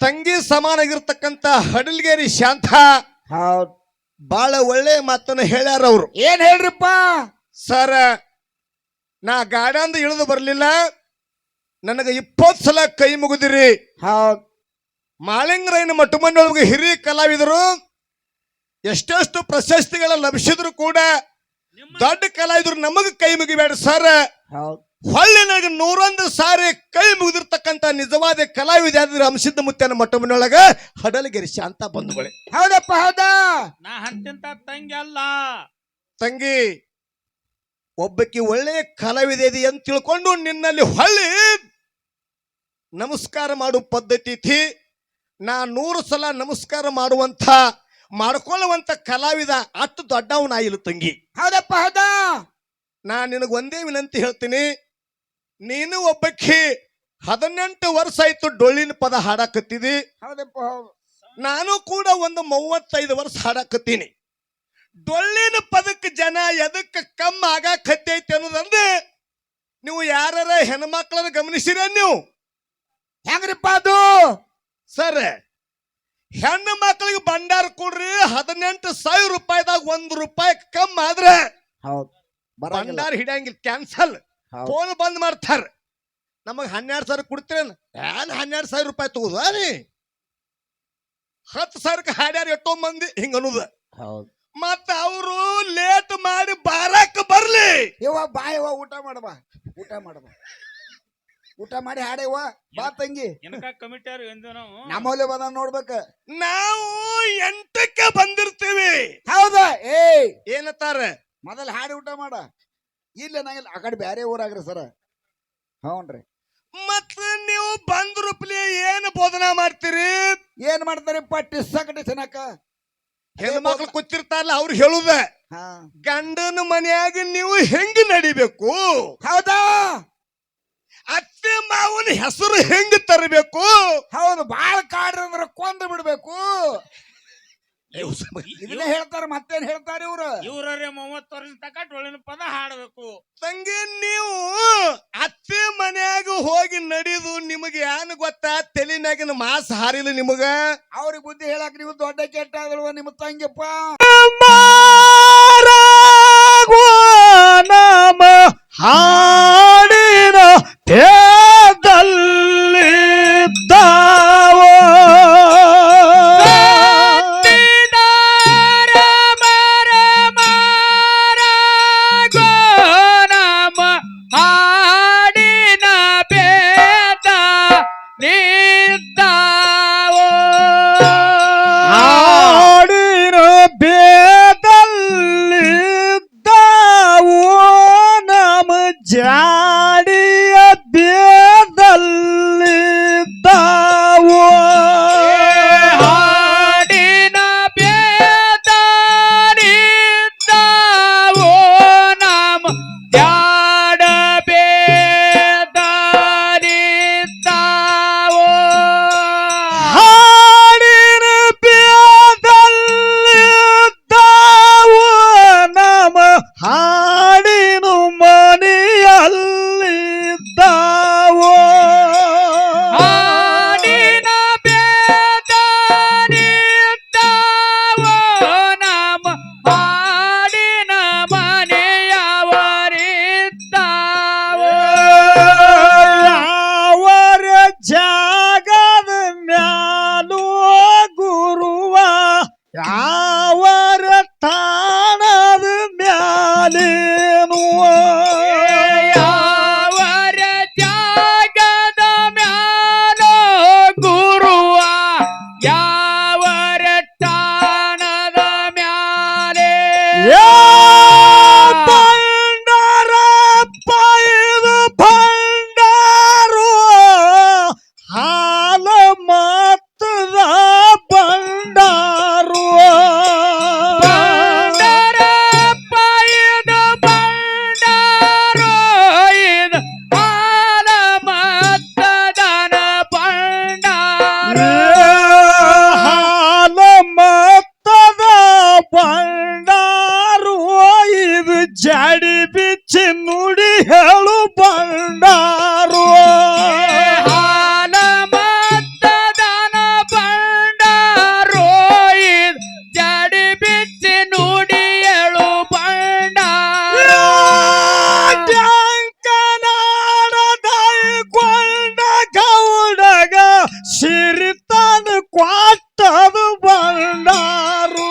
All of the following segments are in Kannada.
ತಂಗಿ ಸಮಾನಾಗಿರ್ತಕ್ಕಂತ ಹಡಲ್ಗೇರಿ ಶಾಂತ ಹೌದ್ ಬಾಳ ಒಳ್ಳೆ ಮಾತನ್ನ ಹೇಳ್ಯಾರ ಅವ್ರು. ಏನ್ ಹೇಳ್ರಿಪ್ಪ? ಸರ್, ನಾ ಗಾಡಂದ ಇಳಿದು ಬರ್ಲಿಲ್ಲ, ನನಗ 20 ಸಲ ಕೈ ಮುಗಿದಿರಿ. ಹೌದ್ ಮಾಳಿಂಗರಾಯನ ಮಟ್ಟಮಂಡೊಳಗೆ ಹಿರಿಯ ಕಲಾವಿದರು ಎಷ್ಟೆಷ್ಟು ಪ್ರಶಸ್ತಿಗಳ ಲಭಿಸಿದ್ರು ಕೂಡ ದೊಡ್ಡ ಕಲಾವಿದರು ನಮಗ ಕೈ ಮುಗಿಬೇಡ ಸರ್. ಹೌದ್ ಹೊಳ್ಳಿ ನನಗೆ 101 ಸಾರಿ ಕೈ ಮುಗಿದಿರ್ತಕ್ಕಂತ ನಿಜವಾದ ಕಲಾವಿದ ಯಾವ್ದು ಅಂಶಿದ್ದ ಮುತ್ತನ ಮಟ್ಟಮನೊಳಗ ಹಡಲಗಿರಿ ಶಾಂತ ಬಂಧುಗಳೇ. ಹೌದಪ್ಪ ಹೌದಾ. ನಾ ಅಂತಿಂತ ತಂಗಿ ಅಲ್ಲ. ತಂಗಿ ಒಬ್ಬಕ್ಕೆ ಒಳ್ಳೆಯ ಕಲಾವಿದೆ ಇದೆ ಅಂತ ತಿಳ್ಕೊಂಡು ನಿನ್ನಲ್ಲಿ ಹೊಳ್ಳಿ ನಮಸ್ಕಾರ ಮಾಡುವ ಪದ್ಧತಿ ಐತಿ. ನಾ 100 ಸಲ ನಮಸ್ಕಾರ ಮಾಡ್ಕೊಳ್ಳುವಂತ ಕಲಾವಿದ ಅಷ್ಟು ದೊಡ್ಡವನ ಇಲ್ಲ ತಂಗಿ. ಹೌದಪ್ಪ ಹೌದಾ. ನಾ ನಿನಗೆ ಒಂದೇ ವಿನಂತಿ ಹೇಳ್ತೀನಿ, ನೀನು ಒಬ್ಬಕ್ಕೆ 18 ವರ್ಷ ಆಯ್ತು ಡೊಳ್ಳಿನ ಪದ ಹಾಡಾಕತ್ತಿದಿ. ಹೌದಪ್ಪ ಹೌದು. ನಾನು ಕೂಡ ಒಂದು 35 ವರ್ಷ ಹಾಡಾಕತ್ತೀನಿ. ಡೊಳ್ಳಿನ ಪದಕ್ಕೆ ಜನ ಎದಕ್ಕೆ ಕಮ್ಮ ಆಗಾಕತ್ತೈತಿ ಅನ್ನೋದಂದ್ರೆ ನೀವು ಯಾರ ಹೆಣ್ಮಕ್ಳನ್ನ ಗಮನಿಸಿರ ನೀವು? ಹೆಂಗ್ರಿಪ್ಪ ಅದು? ಸರ್, ಹೆಣ್ಣು ಮಕ್ಕಳಿಗೆ ಭಂಡಾರ ಕೊಡ್ರಿ, 18,000 ರೂಪಾಯಿದಾಗ 1 ರೂಪಾಯಿ ಕಮ್ಮ ಆದ್ರೆ ಹೌದ್ ಭಂಡಾರ ಹಿಡಿಯಂಗಿಲ್ಲ, ಕ್ಯಾನ್ಸಲ್, ಫೋನ್ ಬಂದ್ ಮಾಡ್ತಾರ. ನಮಗ್ 12,000 ಕೊಡ್ತೀರೇನ್? 12,000 ರೂಪಾಯಿ ತಗೋದು ನೀ 10,000 ಹಾಡ್ಯಾರ ಎಷ್ಟೋ ಮಂದಿ ಹಿಂಗ ಅನ್ನೋದು. ಹೌದ್ ಮತ್ತ ಅವರು ಲೇಟ್ ಮಾಡಿ ಬಾರಕ್ ಬರ್ಲಿ. ಇವ ಬಾ ಇವ ಊಟ ಮಾಡಬಾ, ಊಟ ಮಾಡಬಾ, ಊಟ ಮಾಡಿ ಹಾಡೇವ ಬಾ ತಂಗಿ. ಏನಕ ಕಮಿಟಿಯವ್ರು ಎಂದು ನಾವು ನಮ್ಮಲ್ಲಿ ಬಂದ ನೋಡ್ಬೇಕ. ನಾವು 8ಕ್ಕೆ ಬಂದಿರ್ತೀವಿ. ಹೌದಾ? ಏನತ್ತಾರ ಮೊದಲ ಹಾಡಿ ಊಟ ಮಾಡ. ಇಲ್ಲ ನಂಗಿಲ್ಲ, ಆ ಕಡೆ ಬ್ಯಾರೆ ಊರಾಗ್ರಿ ಸರ. ಹೌನ್ರಿ. ಮತ್ತ ನೀವು ಬಂದ್ರೂಪ್ಲಿ ಏನ್ ಬೋಧನಾ ಮಾಡ್ತೀರಿ? ಏನ್ ಮಾಡ್ತಾರಿಪ್ಪ? ಟಿಸ್ಸಕಟಿ ತಿನ್ನಕ ಹೆಣ್ಮಕ್ಳು ಕೂತಿರ್ತಾರಲ್ಲ ಅವ್ರು ಹೇಳುದ, ಗಂಡನ ಮನೆಯಾಗ ನೀವು ಹೆಂಗ್ ನಡಿಬೇಕು, ಹೌದಾ? ಅತ್ತೆ ಮಾವನ ಹೆಸರು ಹೆಂಗ್ ತರಬೇಕು, ಹೌದು. ಬಾಳ ಕಾಡ್ರಂದ್ರ ಕೊಂದು ಬಿಡ್ಬೇಕು. ಇದನ್ನೇ ಹೇಳ್ತಾರ, ಮತ್ತೇನ್ ಹೇಳ್ತಾರ ಇವ್ರು? ಇವ್ರೇ 30 ವರ್ಷ ತಕ ಡೊಳ್ಳಿನ ಪದ ಹಾಡಬೇಕು. ತಂಗಿ, ನೀವು ಅತ್ತೆ ಮನೆಯಾಗ ಹೋಗಿ ನಡಿದು ನಿಮಗೆ ಏನ್ ಗೊತ್ತಾ? ತಲೆನಾಗಿನ ಮಾಸ್ ಹಾರಿಲ್ಲ ನಿಮಗ. ಅವ್ರಿಗೆ ಬುದ್ಧಿ ಹೇಳಕ್ ನೀವು ದೊಡ್ಡ ಕೆಟ್ಟ ಆದಲ್ವ ನಿಮ್ಮ ತಂಗಿಪ್ಪ. ನಾಮ ಹಾಡಿನ ತೇದಲ್ಲಿ ತಾವೋ ಜಾಡಿಯ ಬೇದಲ್ಲಿ ತಾವೋ ಹಾಡಿನ ಬೇದಾರಿದ್ದಾವೋ ನಮ ಜಾಡ ಬೇದಾರಿದ್ದಾವೋ. ಹಾಡಿನ ಬೇದಲ್ಲಿ ತಾವೋ ನಮ ಹಾಡಿನ ಮನೆಯಲ್ಲಿದ್ದಾವೋ. ಹಾಡಿನ ಬೇದಾರಿದ್ದಾವೋ ನಮ ಹಾಡಿನ ಮನೆಯವರಿದ್ದಾವೋ. ಅವರ ಜಾಗದ ಮ್ಯಾಲೋ ಗುರುವ, ಅವರ ತಾಣದ ಮ್ಯಾಲೇನು, ಅವರ ಜಾಗದ ಮ್ಯಾಲೋ ಗುರುವ, ಯಾವರ ತಾಣದ ಮ್ಯಾಲೆ ಭಂಡಾರ ಪೈದ ಭಂಡಾರೋ ಹಾಲ ಮತ್ತದ ಭಂಡಾರೋ. ಭಂಡಾರ ಪೈದ ಭಂಡಾರೋ ಇದು ಹಾಲ ಮತ್ತದನ ಭಂಡಾರ. ಹಾಲ ಮತ್ತದ ಭಂಡಾರೋ ಇದು ಜಡಿ ಬಿಚ್ಚಿ ನುಡಿ ಹೇಳು ಭಂಡಾರೋ. ಹಾಲ ಮತ್ತದನ ಸಿರಿತಾನ ಕ್ವಾಟದು ಬಂಡಾರು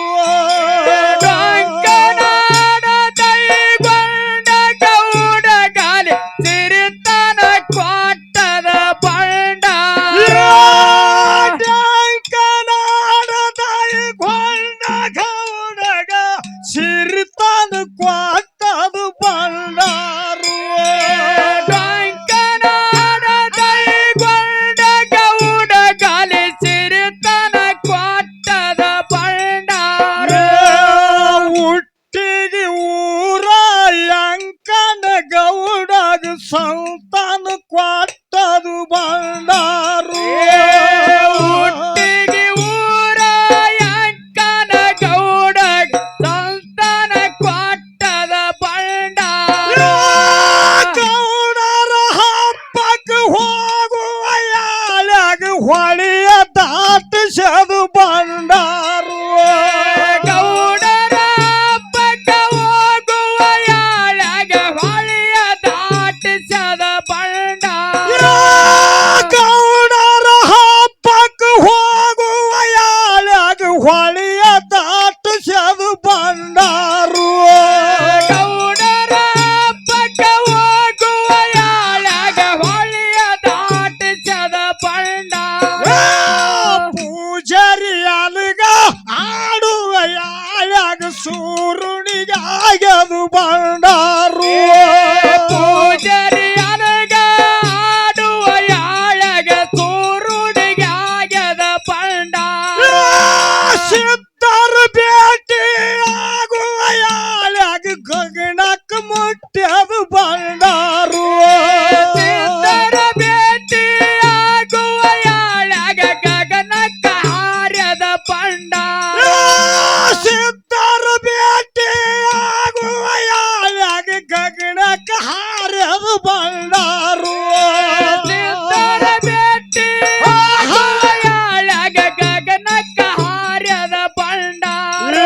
ಡೊಂಕನಾಡ ದೈಗೊಂಡ ಗೌಡ ಗಾಲಿ ಸಿರಿತನ ಕ್ವಾಟದ ಬಂಡಾರ ಸಿರಿತಾನ ಕ್ವಾಟದು ಬಂಡಾರು ಡೊಂಕನಾಡ ದೈಗೊಂಡ ಗೌಡ ಗಾಲಿ ಸಿರಿತನ ಕ್ವಾಟದ ಬಂಡಾರ ಹುಟ್ಟಿಗೆ ಊರ ಅಂಕನ ಗೌಡಗ ಸಂತಾನ ಕ್ವಾಟದು ಬಂಡಾರು ಹುಟ್ಟಿಗೆ ಊರ ಅಂಕನ ಗೌಡ ಸಂತಾನ ಕ್ವಾಟದ ಬಂಡಾರ ಗೌಡರ ಹಬ್ಬಕ್ಕೆ ಹೋಗುವ ಯಾಳ್ಯಾಗ ಹೊಳೆಯ ದಾಟಿಸದು ಬಂಡಾರು ಗೌಡರ ಹಬ್ಬಕ್ಕ ಹೋಗುವ ಯಾಳ್ಯಾಗ ಹೊಳೆಯ ದಾಟಿಸದ ಬಂಡಾರ ಗೌಡರ ಹಬ್ಬಕ್ಕೆ ಹೋಗುವ ಯಾಳ್ಯಾಗ ಹೊಳೆಯ ದಾಟಿಸದು ಬಂಡಾರು ಗೌಡರ ಹಬ್ಬಕ್ಕ ಹೋಗುವ ಯಾಳ್ಯಾಗ ಹೊಳೆಯ ದಾಟಿಸದ ಬಂಡಾರ ಪೂಜಾರಿ ಅಲ್ಗ ಆಡುವ ಯಾಳ್ಯಾಗ ಸೂರುಣಿಗಾಗದು ಬಂಡಾರು ಪೂಜಾರಿ ಅನಗ ಆಡುವ ಯಾಳ್ಯಾಗ ಸೂರುಡಿಗೆ ಆಗ್ಯದ ಬಂಡಾರ ಸಿದ್ಧರ ಭೇಟಿ ಆಗುವ ಯಾಳ್ಯಾಗ ಗಗನಕ್ಕೆ ಮುಟ್ಟ್ಯದು ಬಂಡಾರು ಸಿದ್ಧರ ಭೇಟಿ ಆಗುವ ಯಾಳ್ಯಾಗ ಗಗನಕ್ಕ ಹಾರ್ಯದ ಬಂಡಾರ ಸಿದ್ಧರ ಭೇಟಿ ಆಗುವ ಯಾಳ್ಯಾಗ ಗಗನಕ್ಕೆ ಹಾರ್ಯದು ಬಂಡಾರು ಸಿದ್ಧರ ಭೇಟಿ ಆಗುವ ಯಾಳ್ಯಾಗ ಗಗನಕ್ಕ ಹಾರ್ಯದ ಬಂಡಾರ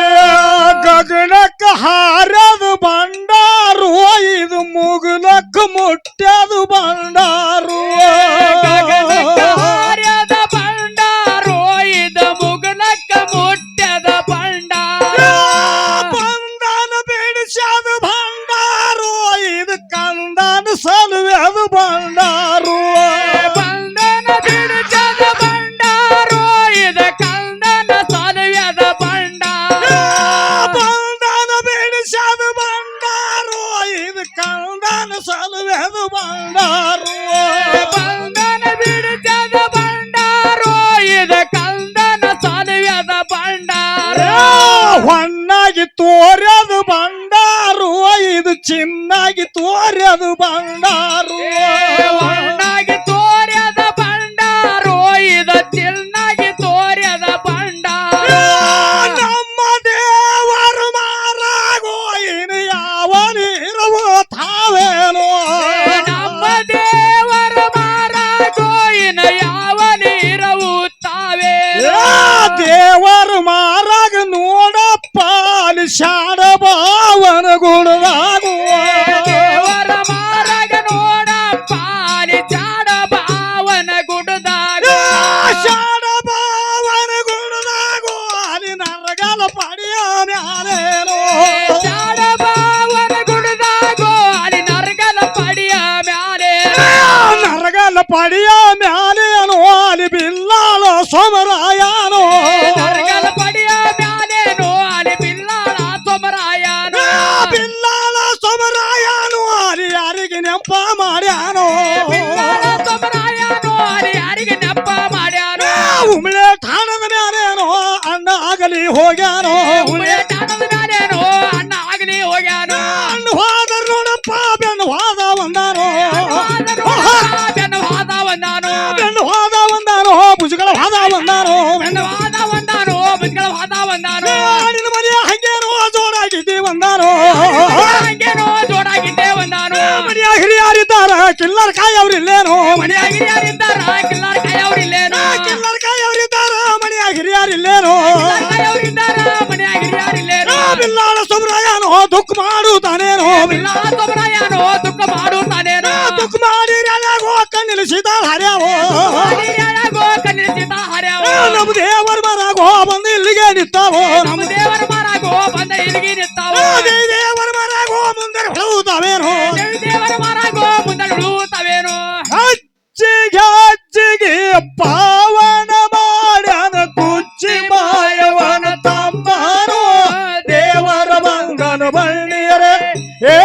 ಗಗನಕ್ಕೆ ಹಾರದು ಬಂಡಾರು ಇದು ಮುಗುಲಕ್ಕೆ ಮುಟ್ಟ್ಯದು ಬಂಡಾರು ಗಗನಕ್ಕ ಹಾರ್ಯದ ಬಂಡಾರೋ ಇದ ಮುಗುಲಕ್ಕ ಮುಟ್ಟ್ಯದ ಬಂಡಾರ ಬಂಧನ ಬಿಡಿಸದು ಬಂಡಾರು ಇದು ಕಂದನ ಸಲುವೆದು ಬಂಡಾರು ಬಂಧನ ಬಿಡಿಸದ ಬಂಡಾರೋ ಇದ ಕಂದನ ಸಲುವೆದ ಬಂಡಾರ ಬಂಧನ ಬಿಡಿಸದು ಬಂಡಾರು ಇದು ಕಂದನ ಸಲುವೆದು ಬಂಡಾರು ಬಂಧನ ಬಿಡಿಸದ ಬಂಡಾರೋ ಇದ ಕಂದನ ಸಲುವೆದ ಬಂಡಾರ ಹೊನ್ನಾಗಿ ತೋರ್ಯದು ಬಂಡಾರು ಇದು ಚಿನ್ನಾಗಿ ತೋರ್ಯದು ಬಂಡಾರು ಒಣ್ಣಾಗಿ ತೋರ್ಯದ ಬಂಡಾರೋ ಇದ ಚಿನ್ನಾಗಿ ತೋರ್ಯದ ಬಂಡಾರ ನಮ್ಮ ದೇವರು ಮಾರಾಗೋ ಇನ್ನು ಯಾವನಿರುವ ತಾವೇನೋ ನಮ್ಮ ದೇವರ ಮಾರಾಗೋಯಿನ ಯಾವ ನೀರವು ತಾವೇ ದೇವರು ಮಾರಾಗ ನೋಡಪ್ಪ ಅಲ್ಲಿ ಶಾಡ ಭಾವನ ಗುಣವಾಗುವ ದೇವರ ಮಾರಾಗ ನೋಡ ಪಾಲಿ ಚಾಡ ಭಾವನ ಗುಡದಾಗ ಶಾಡ ಭಾವನ ಗುಣವಾಗುವ ಅಲ್ಲಿ ನರಗಲ ಪಡೆಯ ಮ್ಯಾಲೇನೋ ಚಾಡ ಭಾವನ ಗುಡದಾಗೋ ಅಲ್ಲಿ ನರಗಲ ಪಡಿಯ ಮ್ಯಾಲೆ ನರಗಲ ಪಡೆಯ ಮ್ಯಾಲೇನೋ ಅಲ್ಲಿ ಬಿಲ್ಲಾಳ ಸೋಮರಾಯನೋ ನರಗಲ ಪಡಿಯ ಮ್ಯಾಲೇನೋ ಅಲ್ಲಿ ಬಿಲ್ಲಾಳ ಸೊಮರಾಯನೋ ಬಿಲ್ಲಾಳ ಸೋಮರಾಯನು ಅಲ್ಲಿ ಯಾರಿಗೆ ನೆಂಪ ಮಾಡ್ಯಾನೋ ಬಿಲ್ಲಾಳ ಸೊಮರಾಯನೋ ಅಲ್ಲಿ ಯಾರಿಗೆ ನೆಪ ಮಾಡ್ಯಾನೋ ಉಮ್ಳೆ ಠಾಣದ ಮ್ಯಾಲೇನೋ ಅಣ್ಣ ಆಗಲಿ ಹೋಗ್ಯಾನೋ ಉಳೆ ಟಾಣದ ಮ್ಯಾಲೇನೋ ಅಣ್ಣ ಆಗಲಿ ಹೋಗ್ಯಾನೋ ಅಣ್ಣ ಹೋದ ನೋಡಪ್ಪ ಬೆನ್ನು ಹೋದ ಒಂದಾನೋ ಬೆನ್ನು ವಾದ ಒಂದಾನೋ ಬೆನ್ನು ಹೋದ ಒಂದಾನೋ ಭುಜಗಳ ಹೋದ ಒಂದಾನೋ ಬೆನ್ನು ವಾದ ಒಂದಾನೋ ಬಿದ್ಗಳ ವಾದ ಒಂದಾನೋ ನಿನ್ನ ಮನೆಯ ಹಂಗೇನೋ ಜೋಡಾಗಿದ್ದಿ ಒಂದಾನೋ ಹಂಗೇನೋ ಜೋಡಾಗಿದ್ದೆ ಒಂದಾನೋ ಮನೆಯ ಹಿರಿಯರಿದ್ದಾರ ಕಿಲ್ಲರ್ ಕಾಯಿ ಅವ್ರಿಲ್ಲೇನೋ ಮನೆಯ ಹಿರಿಯರಿದ್ದಾರ ಕಿಲ್ಲಾರ ಕಾಯವ್ರಿಲ್ಲೇನೋ ಕಿಲ್ಲರ್ ಕಾಯಿ ಅವ್ರಿದ್ದಾರ ಮನೆಯ ಹಿರಿಯರಿಲ್ಲೇನೋ ಕಾಯವ್ರಿದ್ದಾರ ಮನೆಯ ಹಿರಿಯರಿಲ್ಲೇನೋ ಬಿಲ್ಲಾಳ ಸೋಮರಾಯನೋ ದುಃಖ ಮಾಡುತ್ತಾನೇನೋ ಬಿಲ್ಲಾಳ ಸೊಮರಾಯನೋ ದುಃಖ ಮಾಡುತ್ತಾನೇನೋ ದುಃಖ ಮಾಡಿ ಕಣ್ಣಿಲಿಸಿದ ಹರ್ಯಾವೋ ಹಿರಿಯರಾಗೋ ಕಣ್ಣಿನ ನಿಶ್ಚಿತ ಹರ್ಯಾವ ನಮ್ಮ ದೇವರ ಮರಾಗೋ ಬಂದು ಇಲ್ಲಿಗೆ ನಿಂತಾವೋ ನಮ್ಮ ದೇವರ ಮರಾಗೋ ಬಂದ ಇಲ್ಲಿಗೆ ನಿಂತಾವ ದೇವರ ಮರಾಗೋ ಮುಂದೆ ಹೊಳವುತ್ತಾವೇನೋ ದೇವರ ಮರಾಗೋ ಮುಂದೆ ಉಳುತ್ತಾವೇನು ಅಜ್ಜಿಗೆ ಪಾವನ ಮಾಡ್ಯಾನ ಕುಚ್ಚಿ ಮಾಯವನ ತಮ್ಮನೋ ದೇವರ ಮಂಗನ ಬಣ್ಣಿಯರೇ ಏ